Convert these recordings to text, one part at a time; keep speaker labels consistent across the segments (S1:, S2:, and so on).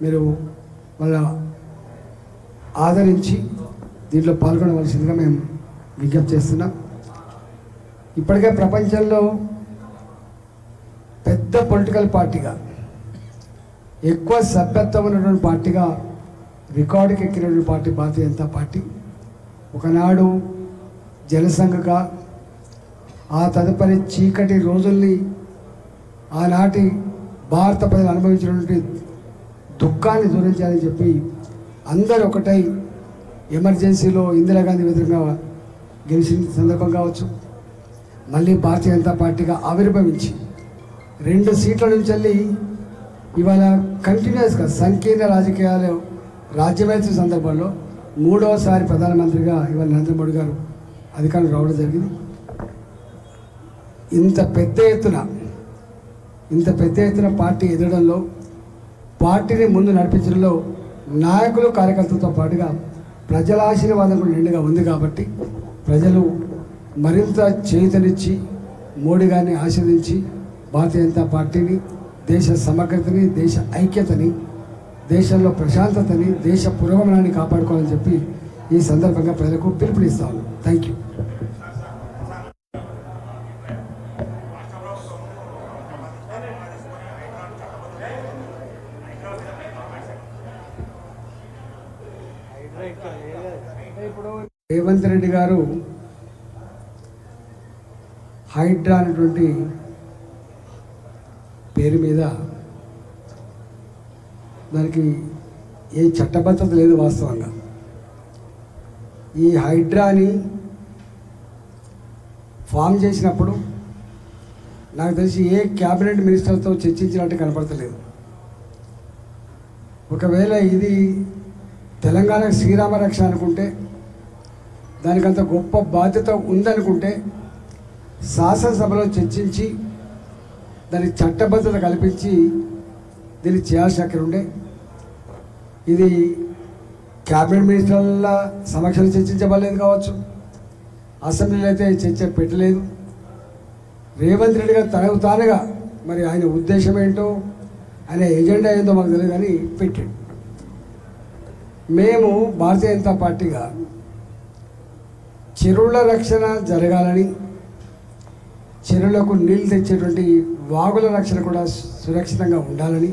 S1: మీరు వాళ్ళ ఆదరించి దీంట్లో పాల్గొనవలసిందిగా మేము విజ్ఞప్తి చేస్తున్నాం. ఇప్పటికే ప్రపంచంలో పెద్ద పొలిటికల్ పార్టీగా ఎక్కువ సభ్యత్వం ఉన్నటువంటి పార్టీగా రికార్డుకి ఎక్కినటువంటి పార్టీ భారతీయ జనతా పార్టీ. ఒకనాడు జనసంఘగా, ఆ తదుపరి చీకటి రోజుల్ని ఆనాటి భారత ప్రజలు అనుభవించినటువంటి దుఃఖాన్ని దూరం చేయాలని చెప్పి అందరూ ఒకటై ఎమర్జెన్సీలో ఇందిరాగాంధీ వ్యతిరేకంగా గెలిచిన సందర్భం కావచ్చు, మళ్ళీ భారతీయ జనతా పార్టీగా ఆవిర్భవించి 2 సీట్ల నుంచి వెళ్ళి ఇవాళ కంటిన్యూస్గా సంకీర్ణ రాజకీయాలు రాజ్యమేల్చిన సందర్భంలో 3వసారి ప్రధానమంత్రిగా ఇవాళ నరేంద్ర మోడీ గారు అధికారం రావడం జరిగింది. ఇంత పెద్ద ఎత్తున పార్టీ ఎదగడంలో, పార్టీని ముందు నడిపించడంలో నాయకులు కార్యకర్తలతో పాటుగా ప్రజల ఆశీర్వాదం కూడా నిండుగా ఉంది. కాబట్టి ప్రజలు మరింత చేతనిచ్చి మోడీ గారిని ఆశీర్వదించి భారతీయ జనతా పార్టీని, దేశ సమగ్రతని, దేశ ఐక్యతని, దేశంలో ప్రశాంతతని, దేశ పురోగమనాన్ని కాపాడుకోవాలని చెప్పి ఈ సందర్భంగా ప్రజలకు పిలుపునిస్తా ఉన్నాను. Thank you. రేవంత్ రెడ్డి గారు హైడ్రా అనేటువంటి పేరు మీద దానికి ఏ చట్టబద్ధత లేదు. వాస్తవంగా ఈ హైడ్రాని ఫామ్ చేసినప్పుడు నాకు తెలిసి ఏ క్యాబినెట్ మినిస్టర్తో చర్చించినట్టు కనపడతలేదు. ఒకవేళ ఇది తెలంగాణ శ్రీరామ రక్ష అనుకుంటే, దానికంత గొప్ప బాధ్యత ఉందనుకుంటే శాసనసభలో చర్చించి దానికి చట్టబద్ధత కల్పించి దీన్ని చేయాల్సిన అక్కడ ఉండే. ఇది క్యాబినెట్ మినిస్టర్ల సమక్షంలో చర్చించబడలేదు కావచ్చు, అసెంబ్లీలో అయితే చర్చ పెట్టలేదు. రేవంత్ రెడ్డి గారు తనకు తానుగా, మరి ఆయన ఉద్దేశం ఏంటో, ఆయన ఎజెండా ఏందో మాకు తెలియదు కానీ పెట్టాడు. మేము భారతీయ జనతా పార్టీగా చెరువుల రక్షణ జరగాలని, చెరువులకు నీళ్ళు తెచ్చేటువంటి వాగుల రక్షణ కూడా సురక్షితంగా ఉండాలని,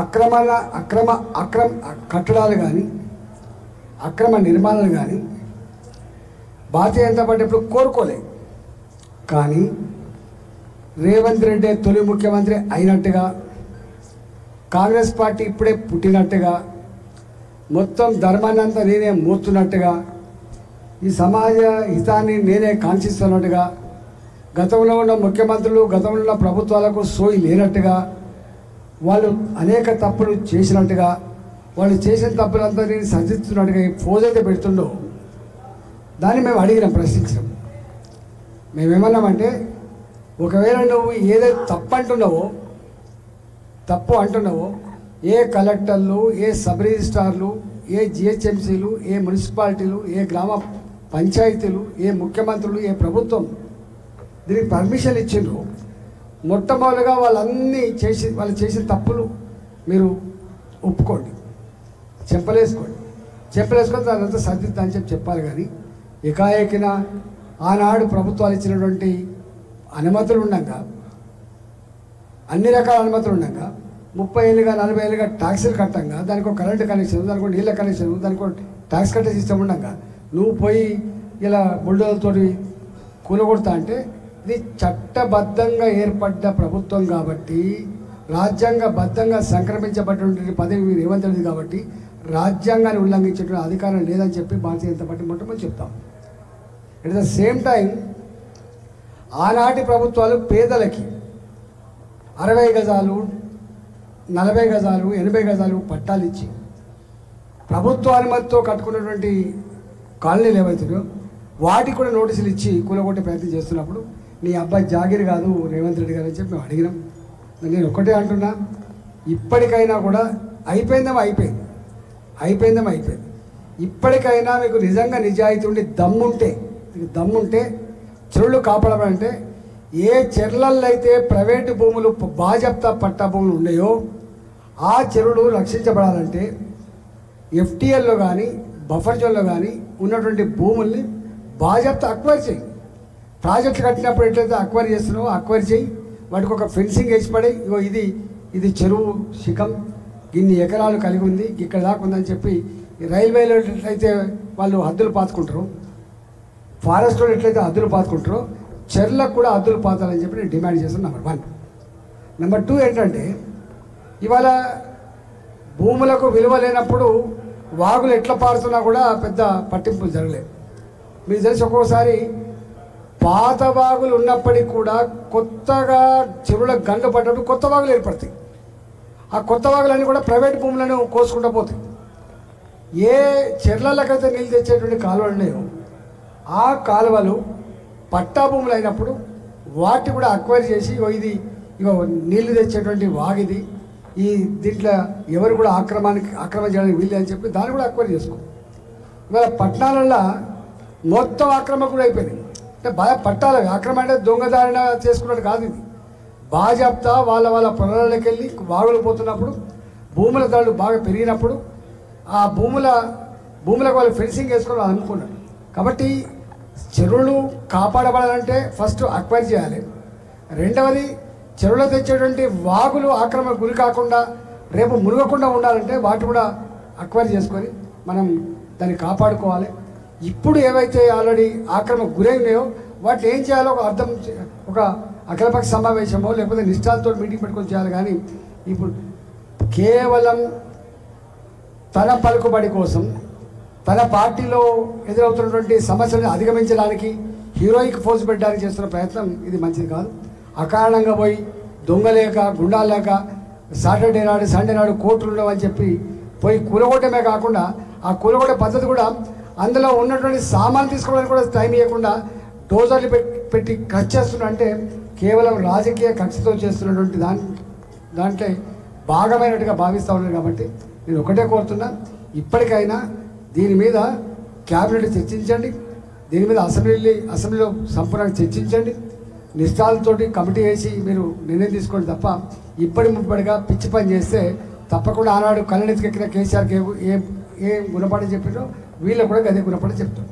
S1: అక్రమ కట్టడాలు కానీ, అక్రమ నిర్మాణాలు కానీ భారతీయ జనతా పార్టీ ఎప్పుడు కోరుకోలేదు. కానీ రేవంత్ రెడ్డి తొలి ముఖ్యమంత్రి అయినట్టుగా, కాంగ్రెస్ పార్టీ ఇప్పుడే పుట్టినట్టుగా, మొత్తం ధర్మాన్ని అంతా నేనే మోస్తున్నట్టుగా, ఈ సమాజ హితాన్ని నేనే కాంక్షిస్తున్నట్టుగా, గతంలో ఉన్న ముఖ్యమంత్రులు, గతంలో ఉన్న ప్రభుత్వాలకు సోయి లేనట్టుగా, వాళ్ళు అనేక తప్పులు చేసినట్టుగా, వాళ్ళు చేసిన తప్పులంతా నేను సరిదిద్దుతున్నట్టుగా ఫోజైతే పెడుతుండో దాన్ని మేము అడిగినాం, ప్రశ్నించాం. మేమేమన్నామంటే, ఒకవేళ నువ్వు ఏదైతే తప్పు అంటున్నావో ఏ కలెక్టర్లు, ఏ సబ్ రిజిస్ట్రార్లు, ఏ జిహెచ్ఎంసీలు, ఏ మున్సిపాలిటీలు, ఏ గ్రామ పంచాయతీలు, ఏ ముఖ్యమంత్రులు, ఏ ప్రభుత్వం దీనికి పర్మిషన్ ఇచ్చిండ్రు, మొట్టమొదటిగా వాళ్ళు చేసిన తప్పులు మీరు ఒప్పుకోండి, చెప్పలేసుకొని దానంతా సర్దిద్దా అని చెప్పాలి. కానీ ఏకాఏకిన ఆనాడు ప్రభుత్వాలు ఇచ్చినటువంటి అనుమతులు ఉండగా, అన్ని రకాల అనుమతులు ఉండగా, 30 ఏళ్ళుగా 40 ఏళ్ళుగా ట్యాక్సులు కట్టంగా, దానికి ఒక కరెంటు కనెక్షన్, దానికి ఒక నీళ్ళ కనెక్షన్, దానికి ఒక ట్యాక్స్ కట్టే సిస్టమ్ ఉండగా నువ్వు పోయి ఇలా బుల్డోజర్తో కూలగొడతా అంటే, ఇది చట్టబద్ధంగా ఏర్పడ్డ ప్రభుత్వం కాబట్టి, రాజ్యాంగబద్ధంగా సంక్రమించబడినటువంటి పదవి రేవంత్ రెడ్డి కాబట్టి రాజ్యాంగాన్ని ఉల్లంఘించేటువంటి అధికారం లేదని చెప్పి భారతీయ జనతా పార్టీ మొట్టమొదటి చెప్తాం. అట్ ద సేమ్ టైం ఆనాటి ప్రభుత్వాలు పేదలకి 60 గజాలు, 40 గజాలు, 80 గజాలు పట్టాలు ఇచ్చి ప్రభుత్వ అనుమతితో కట్టుకున్నటువంటి కాలనీలు ఏవైతున్నాయో వాటికి కూడా నోటీసులు ఇచ్చి కూలగొట్టే ప్రయత్నం చేస్తున్నప్పుడు, నీ అబ్బాయి జాగిరి కాదు రేవంత్ రెడ్డి గారు అని చెప్పి మేము అడిగినాం. నేను ఒక్కటే అంటున్నా, ఇప్పటికైనా కూడా అయిపోయింది. ఇప్పటికైనా మీకు నిజంగా నిజాయితీ ఉండి దమ్ముంటే చెరువులు కాపాడాలంటే, ఏ చెర్లల్లో అయితే ప్రైవేటు భూములు బాజప్తా పట్టా భూములు ఉన్నాయో ఆ చెరువులు రక్షించబడాలంటే ఎఫ్టీఎల్లో కానీ బఫర్ జోన్లో కానీ ఉన్నటువంటి భూముల్ని బాధ్యత అక్వైర్ చేయి. ప్రాజెక్టులు కట్టినప్పుడు ఎట్లయితే అక్వైర్ చేస్తున్నావో అక్వైర్ చేయి. వాటికి ఒక ఫెన్సింగ్ వేసి పడే, ఇగో ఇది చెరువు శిఖం, ఇన్ని ఎకరాలు కలిగి ఉంది, ఇక్కడ దాకా ఉందని చెప్పి రైల్వేలో ఎట్లయితే వాళ్ళు హద్దులు పాతుకుంటారో, ఫారెస్ట్లో ఎట్లయితే హద్దులు పాతుకుంటారో, చెర్లకు కూడా హద్దులు పాతాలని చెప్పి నేను డిమాండ్ చేస్తాను. నెంబర్ 1. నెంబర్ 2 ఏంటంటే, ఇవాళ భూములకు విలువ లేనప్పుడు వాగులు ఎట్లా పారుతున్నా కూడా పెద్ద పట్టింపు జరగలేదు. మీకు తెలిసి ఒక్కోసారి పాత వాగులు ఉన్నప్పటికీ కూడా కొత్తగా చెరువులకు గంట పడ్డప్పుడు కొత్త వాగులు ఏర్పడతాయి. ఆ కొత్త వాగులన్నీ కూడా ప్రైవేట్ భూములను కోసుకుంటూ పోతాయి. ఏ చెర్లకైతే నీళ్ళు తెచ్చేటువంటి కాలువలు ఉన్నాయో ఆ కాలువలు పట్టా భూములు అయినప్పుడు వాటిని కూడా అక్వైర్ చేసి ఇగో నీళ్లు తెచ్చేటువంటి వాగిది, ఈ దీంట్లో ఎవరు కూడా ఆక్రమణ చేయడానికి వీలు అని చెప్పి దాన్ని కూడా అక్వైర్ చేసుకో. ఇవాళ పట్టణాలలో మొత్తం ఆక్రమణ కూడా అయిపోయింది. అంటే బాగా పట్టాలి, ఆక్రమణ అంటే దొంగదారిన చేసుకున్నట్టు కాదు. ఇది బాజాప్తా వాళ్ళ పొలాలకు వెళ్ళి వాగులు పోతున్నప్పుడు భూముల ధరలు బాగా పెరిగినప్పుడు ఆ భూములకు వాళ్ళు ఫెన్సింగ్ వేసుకొని అనుకున్నారు. కాబట్టి చెరువులు కాపాడబడాలంటే ఫస్ట్ అక్వైర్ చేయాలి. రెండవది, చెరువులో తెచ్చేటువంటి వాగులు ఆక్రమణ గురి కాకుండా రేపు మునగకుండా ఉండాలంటే వాటి కూడా అక్వైర్ చేసుకొని మనం దాన్ని కాపాడుకోవాలి. ఇప్పుడు ఏవైతే ఆల్రెడీ ఆక్రమణ గురై ఉన్నాయో వాటిని ఏం చేయాలో ఒక అఖిలపక్ష సమావేశమో లేకపోతే నిష్ఠాలతో మీటింగ్ పెట్టుకొని చేయాలి. కానీ ఇప్పుడు కేవలం తన పలుకుబడి కోసం, తన పార్టీలో ఎదురవుతున్నటువంటి సమస్యలను అధిగమించడానికి హీరోయిక్ ఫోర్స్ పెట్టడానికి చేస్తున్న ప్రయత్నం ఇది మంచిది కాదు. అకారణంగా పోయి దొంగలేక గుండాలేక సాటర్డే నాడు సండే నాడు కోర్టులు ఉండవని చెప్పి పోయి కూలగొట్టమే కాకుండా ఆ కూలగొట్టే పద్ధతి కూడా అందులో ఉన్నటువంటి సామాన్లు తీసుకోవడానికి కూడా టైం ఇవ్వకుండా డోజర్లు పెట్టి ఖర్చు చేస్తున్నంటే కేవలం రాజకీయ కక్షతో చేస్తున్నటువంటి దాంట్లో భాగమైనట్టుగా భావిస్తూ ఉన్నారు. కాబట్టి నేను ఒకటే కోరుతున్నా, ఇప్పటికైనా దీని మీద క్యాబినెట్ చర్చించండి, దీని మీద అసెంబ్లీలో సంపూర్ణంగా చర్చించండి, నిష్ఠాలతోటి కమిటీ వేసి మీరు నిర్ణయం తీసుకోండి. తప్ప ముప్పటిగా పిచ్చి పని చేస్తే తప్పకుండా ఆనాడు కళ్ళనెత్తికెక్కిన కేసీఆర్కి ఏ గుణపాఠం చెప్పారో వీళ్ళకు కూడా గదే గుణపాఠం చెప్తారు.